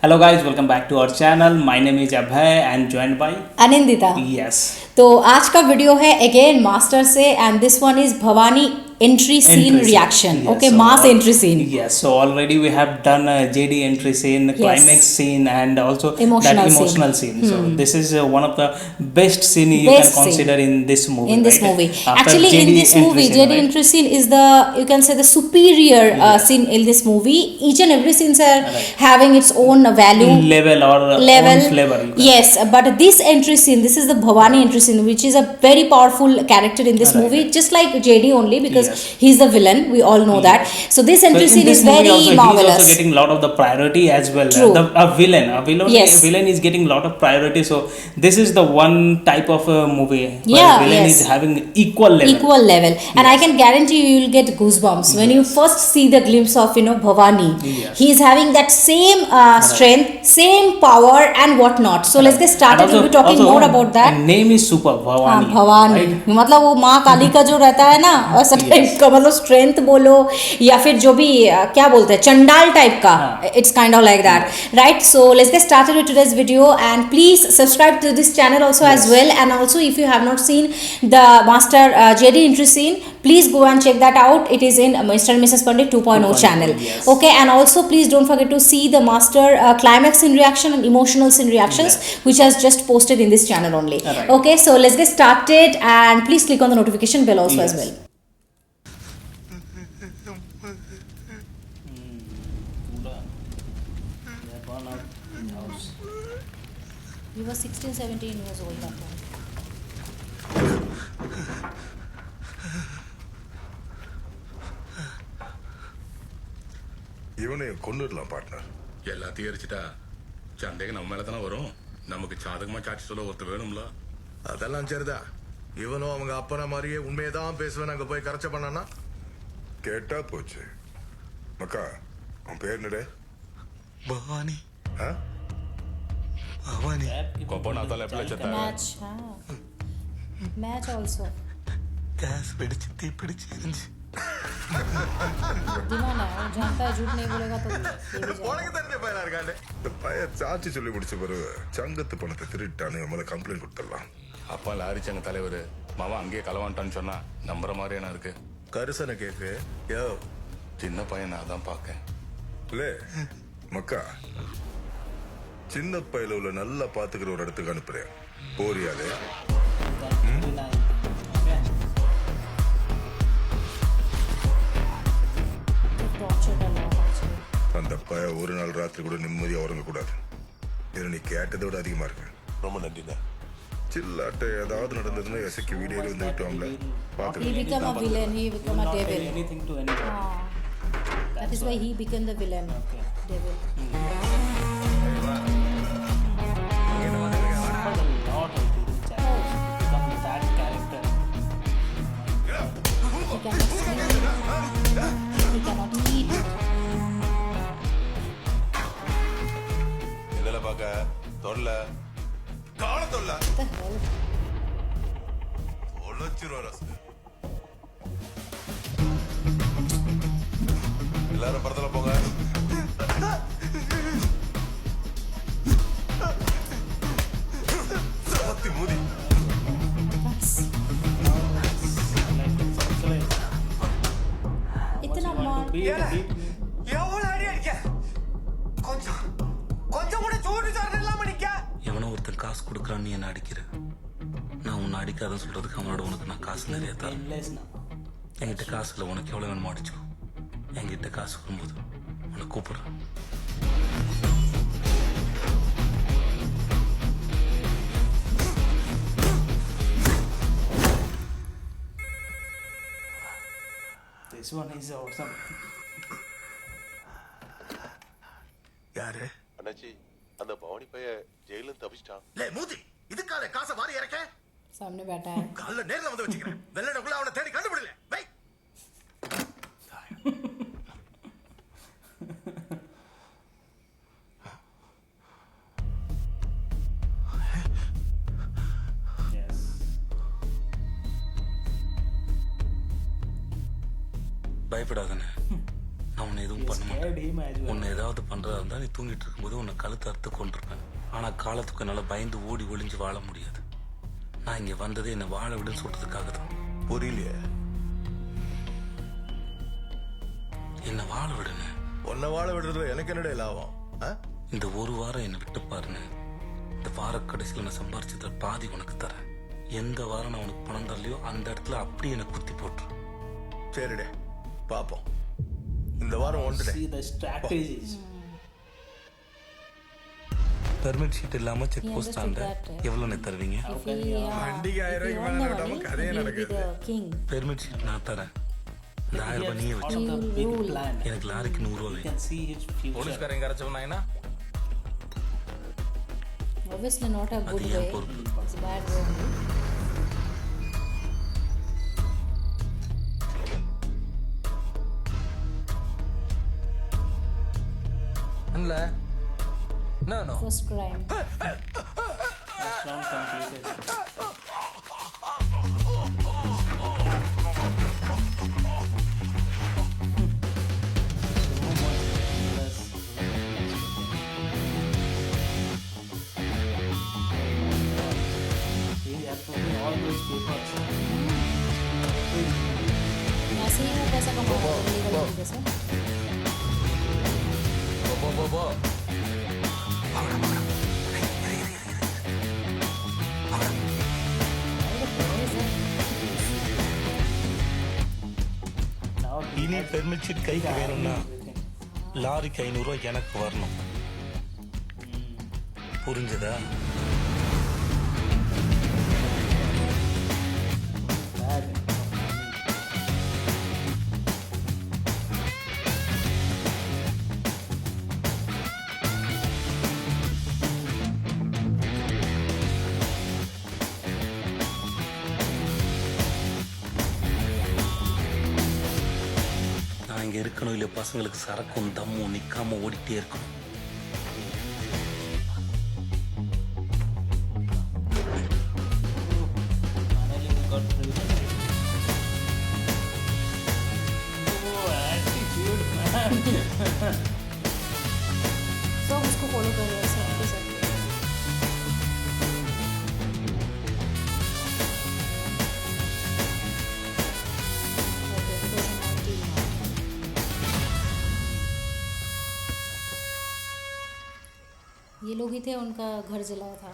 Hello guys, welcome back to our channel. My name is Abhay and joined by Anindita. yes तो आज का video है again master से and this one is Bhavani entry scene entry scene. reaction. Yes, Okay, so mass entry scene. Yes, so already we have done a JD entry scene, Yes. climax scene, and also Emotional that scene. emotional scene. So this is one of the best scene you Best can consider scene. in this movie. In this right? movie, After actually, in JD this entry movie, scene, JD right? entry scene is the, you can say, the superior scene in this movie. Each and every scenes are having its own value, level or level, own flavor. You can yes, but this entry scene, this is the Bhavani entry scene, which is a very powerful character in this Right. movie, just like JD only, because Yes. he's the villain. We all know that. So this entry So in scene this is movie very also, marvelous. He's also getting a lot of the priority as well. True. A villain, Yes. villain is getting a lot of priority. So this is the one type of movie where Yeah, villain yes. is having equal level. Equal level, and I can guarantee you will get goosebumps when you first see the glimpse of Bhavani. Yes. He is having that same strength, same power and whatnot. So let's get started. And We'll be talking more about that. Name is super हाँ, Bhavani. Bhavani right? मतलब वो माँ काली का जो रहता है ना वैसा टाइप का, मतलब स्ट्रेंथ बोलो या फिर जो भी क्या बोलते हैं चंडाल टाइप का, it's kind of like that, right? So let's get started with today's video and please subscribe to this channel also as well, and also if you have not seen the master JD entry scene, please go and check that out. It is in Mr. and Mrs. Pandit 2.0 channel. Yes. Okay, and also please don't forget to see the master climax scene reaction and emotional scene reactions which has just posted in this channel only. Right. Okay, so let's get started and please click on the notification bell also as Yes. well. You were 16, 17 years old that time. இவனையும் கொண்டுடலாம் partner. எல்லாத்தையும் எரிச்சிட்டா சந்தேகம் நம்ம மேல தானே வரும். நமக்கு சாதகமா சாட்சி சொல்ல ஒருத்தர் வேணும்ல. அதெல்லாம் சரிதான். இவனும் அவங்க அப்பன மாதிரியே உண்மையதான் பேசுவேன் அங்க போய் கரைச்ச பண்ணானா கேட்டா போச்சு. மக்கா உன் பேர் என்னடே? பவானி. ஆ? பவானி. கொப்பனாத்தால எப்படி செத்தா? Match, match also. கேஸ் வெடிச்சு தீ பிடிச்சு எரிஞ்சு. दिमाना है, जानता है झूठ नहीं बोलेगा तो ये भी जानता உனக்கு தெரிஞ்ச பையனா இருக்காண்டே. இந்த பையன் சாட்சி சொல்லி முடிச்ச பிறகு சங்கத்து பணத்தை திருட்டான்னு மேல கம்ப்ளைண்ட் கொடுத்துடலாம். அப்பா லாரி சங்க தலைவர் மாமா அங்கேயே களவான்ட்டான்னு சொன்னா நம்புற மாதிரி என்ன இருக்கு? கரிசனை கேக்கு யோ சின்ன பையன் நான் தான் பார்க்கேன். லே மக்கா சின்ன பையில உள்ள நல்லா பாத்துக்கிற ஒரு இடத்துக்கு அனுப்புறேன். போறியாலே? tortured a lot actually. அந்த பைய ஒரு நாள் ராத்திரி கூட நிம்மதியா உறங்க கூடாது. இது நீ கேட்டதை விட அதிகமா இருக்கு. ரொம்ப நன்றிண்ணா. சில்லாட்ட ஏதாவது நடந்ததுன்னா எசைக்கு வீடியோ வந்து விட்டோம்ல He பாத்துக்கலாம். become a villain, he become a Not tell devil. anything to anybody. That is why he became the villain. Okay. Devil. For the lot of people challenge become that character. He cannot sleep. He cannot eat. என்னல பார்க்க தொல்ல காண தொல்ல What the hell? ஒளச்சிரும் ரசம். எல்லாரும் படத்துல போங்க. சத்தி மூதி. इतना मार எவ்வளவு அடி அடிக்க கொஞ்சம் கொஞ்சம் கூட சூடு சார் இல்லாம நிக்க எவனோ ஒருத்தன் காசு கொடுக்குறான்னு நீ என்ன அடிக்கிற. நான் உன்னை அடிக்காதன்னு சொல்றதுக்கு அவனோட உனக்கு நான் காசு நிறைய தரேன். endless now. என்கிட்ட காசு இல்லை, உனக்கு எவ்வளோ வேணுமோ அடிச்சோ. என்கிட்ட காசு வரும்போது உன்னை கூப்பிடுறேன். This one is awesome. யாரு? அண்ணாச்சி அந்த பவானி பைய ஜெயிலும் தப்பிச்சிட்டான். லே மூதி இதுக்கால காசை வாரி இறக்க सामने बैठा है. கால்ல நேர்ல வந்து வச்சுக்கிறேன். வெள்ளடக்குள்ள அவனை தேடி கண்டுபிடல. வை. Yes. பயப்படாதண்ணே, நான் உன்னை எதுவும் பண்ண Scared மாட்டேன். him as well. உன்னை ஏதாவது பண்றதா இருந்தா நீ தூங்கிட்டு இருக்கும்போது உன்னை கழுத்து அறுத்து கொண்டிருப்பேன். ஆனா காலத்துக்கு என்னால பயந்து ஓடி ஒளிஞ்சு வாழ முடியாது. நான் இங்க வந்ததே என்னை வாழ விடுன்னு சொல்றதுக்காக தான். புரியலையே. என்னை வாழ விடுங்க. உன்னை வாழ விடுறதுல எனக்கு என்னடா லாபம்? இந்த ஒரு வாரம் என்னை விட்டு பாருன்னு. இந்த வார கடைசியில் நான் சம்பாரிச்சதுல பாதி உனக்கு தரேன். எந்த வாரம் நான் உனக்கு பணம் தரலையோ அந்த இடத்துல அப்படியே எனக்கு குத்தி போட்டுரு. சரிடே, பாப்போம். இந்த வாரம் ஒன்றுடே. See the strategies. Permit sheet இல்லாம செக் போஸ்ட் ஆண்ட எவ்வளவு தருவீங்க? வண்டிக்கு 1000 ரூபாய்க்கு மேல நட்டாம கதையே நடக்குது. பெர்மிட் ஷீட் நான் தரேன். இந்த 1000 ரூபாய் நீயே வச்சு. One of the big plan. எனக்கு லாரிக்கு 100 ரூபாய் You வேணும். can see his future. போலீஸ்காரங்க கரைச்சவனா Obviously not a good அது way. என் பொறுப்பு. It's a bad way only. இல்ல no First crime. Islam completed. He's approving all those papers. ऐसे ही वो पैसा कमा रहा है illegal तरीके से. போ Now he இனி has பெர்மிட் ஷீட் கைக்கு வேணும்னா everything. லாரிக்கு 500 ரூபாய் எனக்கு வரணும். புரிஞ்சதா? Bad. நான் இங்க இருக்கணும் இல்ல பசங்களுக்கு சரக்கும் தம்மும் நிக்காம ஓடிட்டே இருக்கணும். Finally we got freedom. Oh, attitude, man. So उसको follow कर रहे हैं सब के सब. Okay, 2019 now. ये लोग ही थे उनका घर जलाया था.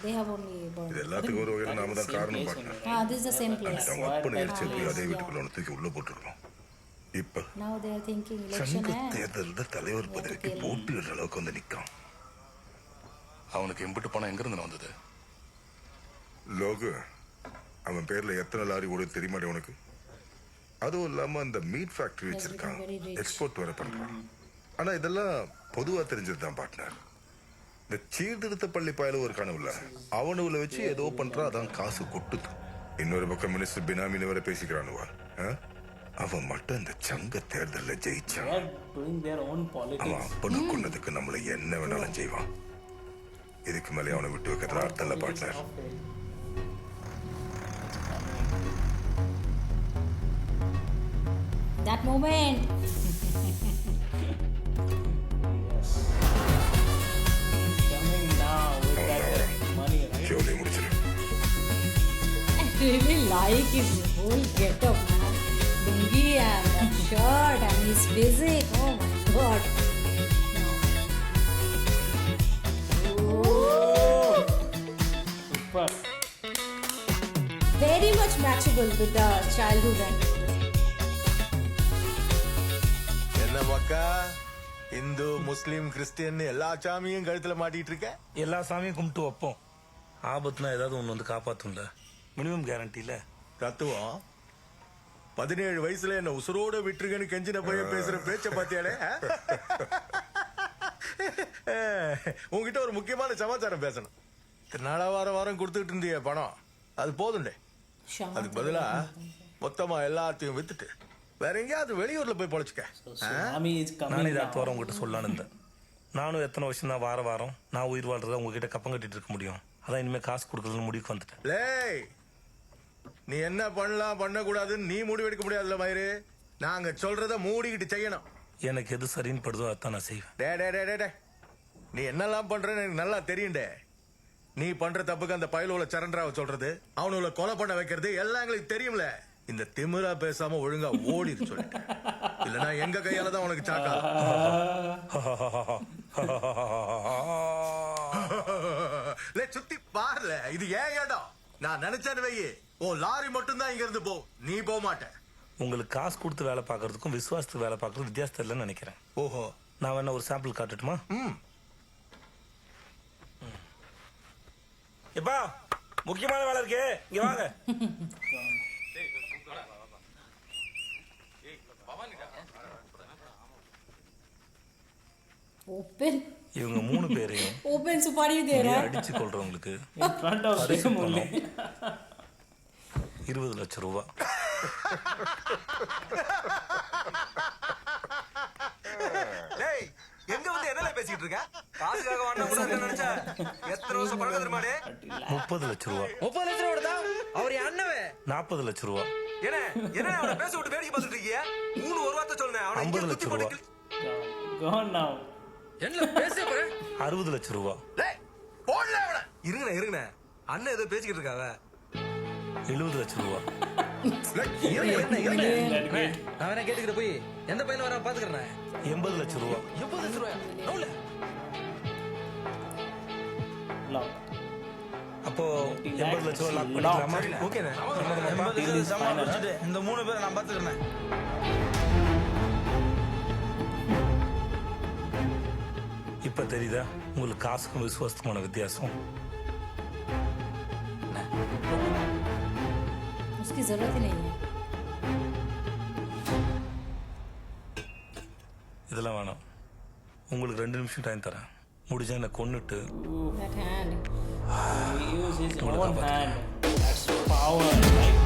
They have only இது burned. எல்லாத்துக்கும் ஒரு வகையில் நாம தான் Same காரணம் place பண்ணேன். only, right? This is the same place. அவங்க அப்பனை எரிச்சு Ah, போய் அதே yes, வீட்டுக்குள்ள ஒன்று தூக்கி உள்ள போட்டுருக்கோம். இப்ப Now they are thinking election சங்க है. தேர்தலில் தலைவர் பதவிக்கு போட்டியிடுற அளவுக்கு வந்து நிக்கான். அவனுக்கு எம்பிட்டு பணம் எங்க இருந்து வந்தது? லோகு, அவன் பேர்ல எத்தனை லாரி ஓடுது தெரியுமாடே உனக்கு? அதுவும் இல்லாம அந்த மீட் ஃபேக்டரி He has வச்சிருக்கான். become very rich. எக்ஸ்போர்ட் வர பண்றான். ஆனா இதெல்லாம் பொதுவா தெரிஞ்சதுதான் பார்ட்னர். இந்த சீர்திருத்த பள்ளி பயல ஒரு கனவுல அவனுல வச்சு ஏதோ பண்றா, அதான் காசு கொட்டுது. இன்னொரு பக்கம் மினிஸ்டர் பினாமின்னு வர பேசிக்கிறானுவா. அவன் மட்டும் இந்த சங்க தேர்தலில் ஜெயிச்சான். They are doing their own அவன் politics. அப்பனை கொன்னதுக்கு நம்மள என்ன வேணாலும் செய்வான். இதுக்கு மேலே அவனை விட்டு வைக்கிறதுல அர்த்தம் இல்ல partner. That moment. Coming now with that money, right? ஜோலியை முடிச்சிரு. I really like his whole get-up, man. Lungi and that shirt and his physique. Oh my god. Super. Very much matchable with the childhood and என்ன மக்கா, இந்து முஸ்லீம் Christian எல்லா சாமியும் கழுத்துல மாட்டிட்டு இருக்க. எல்லா சாமியும் கும்பிட்டு வைப்போம். ஆபத்துனா ஏதாவது ஒன்று வந்து காப்பாத்தும்ல. மினிமம் கேரண்டில தத்துவம் 17 வயசுல என்ன உசுரோட விட்டுருங்கன்னு கெஞ்சின போய் பேசுற பேச்ச பாத்தியாலே. உங்ககிட்ட ஒரு முக்கியமான சமாச்சாரம் பேசணும். நாளா வாரம் கொடுத்துட்டு இருந்திய பணம் அது போதுண்டே. அதுக்கு பதிலா மொத்தமா எல்லாத்தையும் வித்துட்டு வேற எங்கேயாவது வெளியூர்ல போய் பொழைச்சுக்க. So tsunami is coming நானே இதை now. வாரம் உங்ககிட்ட சொல்லலான்னு இருந்தேன். நானும் எத்தனை வருஷம் தான் வாரம் நான் உயிர் வாழ்றதா உங்ககிட்ட கப்பம் கட்டிட்டு இருக்க முடியும். அதான் இனிமே காசு கொடுக்கறதுன்னு முடிவுக்கு வந்துட்டேன். லேய், நீ என்ன பண்ணலாம் பண்ணக்கூடாதுன்னு நீ முடிவெடுக்க முடியாதுல்ல மயிறு. நாங்க சொல்றத மூடிக்கிட்டு செய்யணும். எனக்கு எது சரின்னு படுதோ அதான் நான் செய்வேன். டே டே டே டே டே நீ என்னெல்லாம் பண்றன்னு எனக்கு நல்லா தெரியும்டே. நீ பண்ற தப்புக்கு அந்த பயலுல சரண்டராவை சொல்றது, அவனுல கொலை பண்ண வைக்கிறது எல்லாம் எங்களுக்கு தெரியும்ல. இந்த திமிரா பேசாம ஒழுங்கா ஓடிரு சொல்லிட்டு, இல்லனா எங்க கையால தான் உனக்கு சாக்கா. சுத்தி பாருல, இது ஏன் இடம். நான் நினைச்சேன்னு வையே, ஓ லாரி மட்டும் தான் இங்க இருந்து போ, நீ போக மாட்டேன். உங்களுக்கு காசு கொடுத்து வேலை பார்க்கறதுக்கும் விசுவாசத்துக்கு வேலை பார்க்கறது வித்தியாசம் இல்லைன்னு நினைக்கிறேன். ஓஹோ, நான் வேணா ஒரு சாம்பிள் காட்டட்டுமா? எப்பா முக்கியமான வேலை இருக்கு, இங்க வாங்க. Open. இவங்க 3 பேரையும் Open सुपारी दे रहा है. அடிச்சு கொள்றவங்களுக்கு In front of them only. 20 லட்சம் ரூபாய். டேய் எங்க வந்து என்னல பேசிட்டு இருக்க? காசுக்காக வாண்டா கூட நினைச்சா எத்தனை வருஷம் பழக்கம் தெரியுமாடே? 30 லட்சம் ரூபாய். 30 லட்சம் ரூபாய் தான் அவர் அண்ணவே. 40 லட்சம் ரூபாய். என்ன என்ன அவன பேச விட்டு வேடிக்கை பார்த்துட்டு இருக்கீங்க? மூணு ஒரு வார்த்தை சொல்லுனே, அவனை 50 இங்க லட்சம் சுத்தி ரூபாய். போட்டு Gone now. என்ன பேச போற? 60 லட்சம் ரூபாய். டேய் போடல அவன. இருங்கண்ணே அண்ணன் ஏதோ பேசிக்கிட்டு இருக்காங்க. 70 லட்சம் ரூபாய். நான் வேணா கேட்டுக்கிட்டு போய் எந்த பையன் வர பாத்துக்கிறேன். 80 லட்சம் ரூபாய். 80 லட்சம் ரூபாய் நோல. Lock. அப்போ 80 லட்சம் ரூபாய் லாக் பண்ணிக்கலாமா? ஓகேண்ணே. இந்த 3 பேரை நான் பாத்துக்கிறேன். இப்ப தெரியுதா உங்களுக்கு காசுக்கும் விசுவாசத்துக்குமான வித்தியாசம்? उसकी जरूरत ही नहीं है. இதெல்லாம் வேணாம். உங்களுக்கு 2 நிமிஷம் டைம் தரேன். முடிஞ்சா என்ன கொன்னுட்டு That hand. He used his own hand. That's power, right?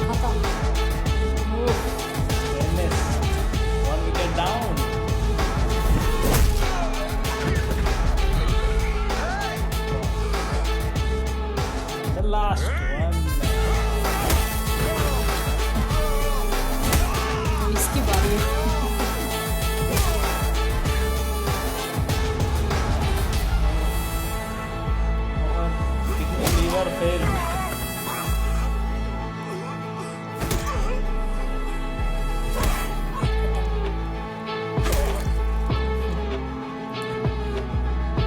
खत्म. Goodness. 1 wicket down. The last one. इसकी बारी है. Liver failed.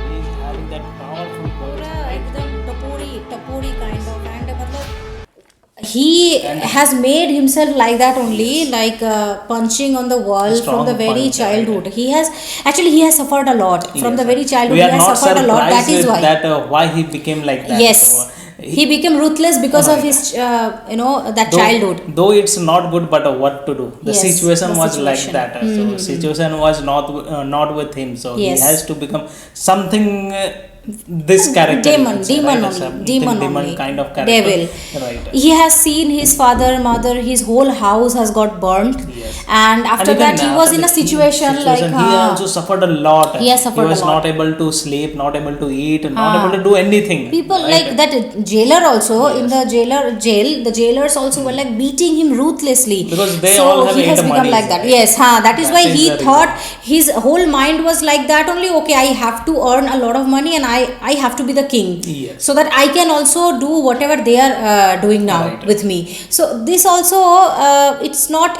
He's having that powerful पूरा body. एकदम टपोरी kind of, and मतलब he has made himself like that only, like punching on the wall from Strong the very punch, childhood. right. He has suffered a lot from the very childhood. We He are has not suffered a lot. That surprised is why. that why he became like that. Yes, So, he became ruthless because of his that childhood. Though it's not good, but what to do? The Yes, situation the was situation. like that. So situation was not with him. So Yes. he has to become something. This character, Demon you can say, right? only, Something demon only, kind of character. devil. Right. He has seen his father, mother, his whole house has got burnt, Yes. and after even that he was after in a the situation like he also suffered a lot. He has suffered He was a lot. not able to sleep, not able to eat, not able to do anything. people right? like that jailer also in the jail. The jailers also were like beating him ruthlessly. Because they so all have he has eight become monies, like that. right? Yes, that is That why is he the thought his whole mind was like that only. Okay, I have to earn a lot of money, and I have to be the king. Yes. So that I can also do whatever they are doing now Right. with me. So this also it's not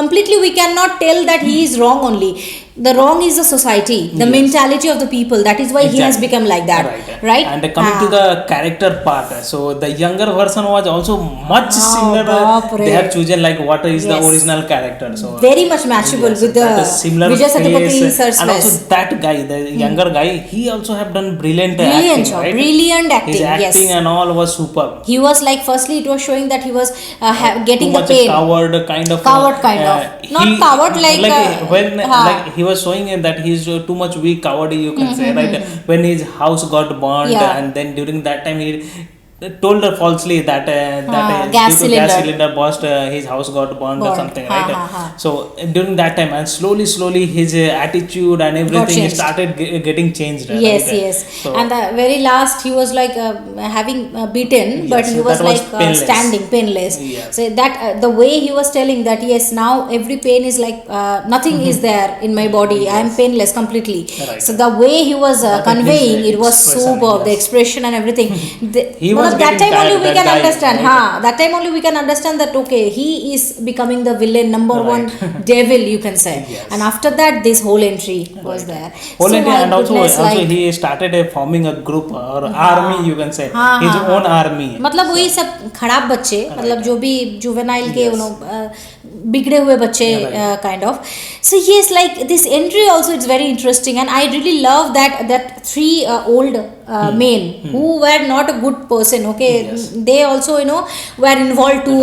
completely we cannot tell that he is wrong only. The wrong is the society, the Yes. mentality of the people. That is why he has Exactly. become like that, right? And coming to the character part, so the younger version was also much similar. Baapre. They have chosen like what is the Yes. original character. So Very much matchable yes, with the that is similar Vijay Satapathy face. sir's And also face. that guy, the younger guy, he also have done brilliant Brilliant acting, job, right? brilliant acting, His acting yes. and all was superb. He was like, firstly it was showing that he was getting Too the much pain. coward kind of. Coward kind of. Not coward like, when हाँ. like he was showing that he is too much weak coward, you can say, right? When his house got burned, Yeah. and then during that time told her falsely that gas due to gas cylinder. cylinder burst, his house got burned or Burned. something, Ha, right? ha, ha. So during that time, and slowly his attitude and everything changed. started getting changed. Yes, right? yes. So, And the very last, he was like having beaten, but Yes, he was that was like painless. standing, painless. Yes. So that the way he was telling that, yes, now every pain is like nothing is there in my body. I am painless completely. Right. So the way he was conveying, his it was expression, superb. The yes. expression and everything. He was that getting time tired, only we that can guy, understand. right? That time only we can understand that okay, he is becoming the villain, number Right. one devil, you can say. Yes. And after that, this whole entry was there. whole So India, my and also goodness, like, he started forming a group or army, you can say, हाँ, his हाँ, own army. मतलब वही सब खराब बच्चे, मतलब जो भी जुवेनाइल के बिगड़े हुए बच्चे kind of. So yes, like this entry also, it's very interesting, and I really love that three old men who were not a good person. Okay, they also were involved to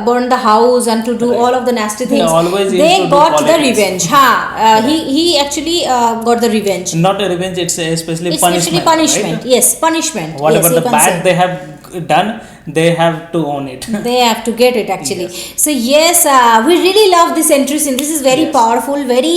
burn the house and to do all of the nasty They things. always They used to do got the politics. revenge. He actually got the revenge. Not a revenge, it's especially It's punishment. actually punishment. Right? Yes, punishment. Whatever yes, the you can bad say. they have done, they have to own it. They have to get it actually. So yes, we really love this entry scene. This is very powerful, very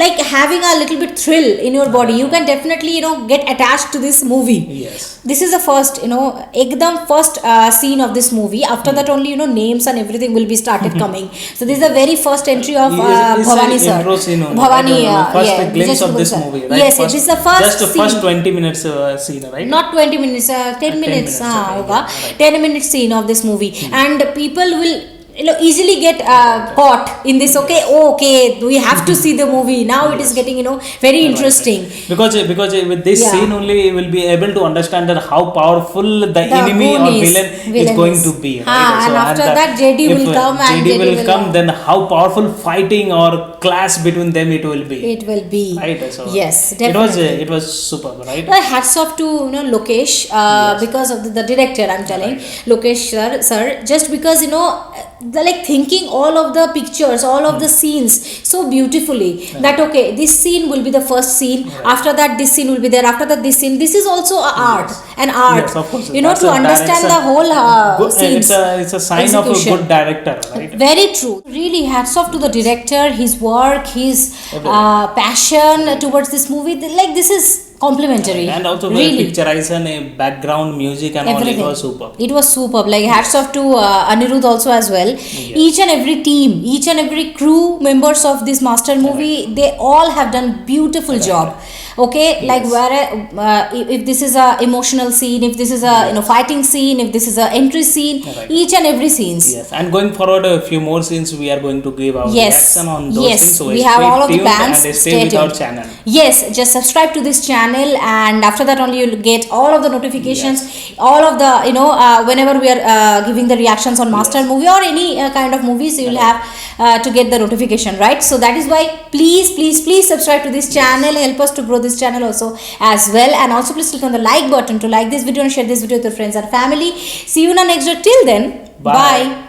like having a little bit thrill in your body. You can definitely get attached to this movie. Yes. This is the first ekdam first scene of this movie. After that only names and everything will be started coming. So this is the very first entry of It's Bhavani an sir. intro scene only, Bhavani, right? First yeah, glimpse Vijay of this Sir. movie, right? Yes, this is the first just the scene. first 20 minutes scene, right? Not 20 minutes, 10 minutes minutes, okay, होगा. right. 10 minute scene of this movie, and people will easily get caught in this. Okay, we have to see the movie now. It is getting very interesting. Because with this Yeah. scene only you will be able to understand that how powerful the enemy or villain is going to be, right? And after that JD if, will come and JD will come, then how powerful fighting or clash between them it will be. It will be. Right, so Yes, definitely. it was superb, right? Well, hats off to Lokesh because of the director. I'm telling Lokesh sir, just because the like thinking all of the pictures, all of the scenes so beautifully, that okay, this scene will be the first scene, after that this scene will be there, after that this scene. This is also an art Yes, of course. That's to a understand the whole good, scenes. it's a sign of a execution. good director, right? Very true. Really, hats off to the director, his work, his passion towards this movie. Like this is complimentary. And also really. picturization, background music and Everything. all, it was superb. It was superb. Like hats off to Anirudh also as well. Each and every team, each and every crew members of this master movie, they all have done beautiful job. Okay, like where if this is a emotional scene, if this is a fighting scene, if this is a entry scene, each and every scenes. Yes, and going forward, a few more scenes we are going to give our reaction on those yes, things. So we stay have all of the tuned plans. and stay with our tuned. channel. Yes, just subscribe to this channel, and after that only you'll get all of the notifications, all of the whenever we are giving the reactions on master movie or any kind of movies, you'll have to get the notification, right? So that is why please subscribe to this channel. Help us to grow this channel also as well, and also please click on the like button to like this video and share this video with your friends and family. See you in our next video. Till then, bye.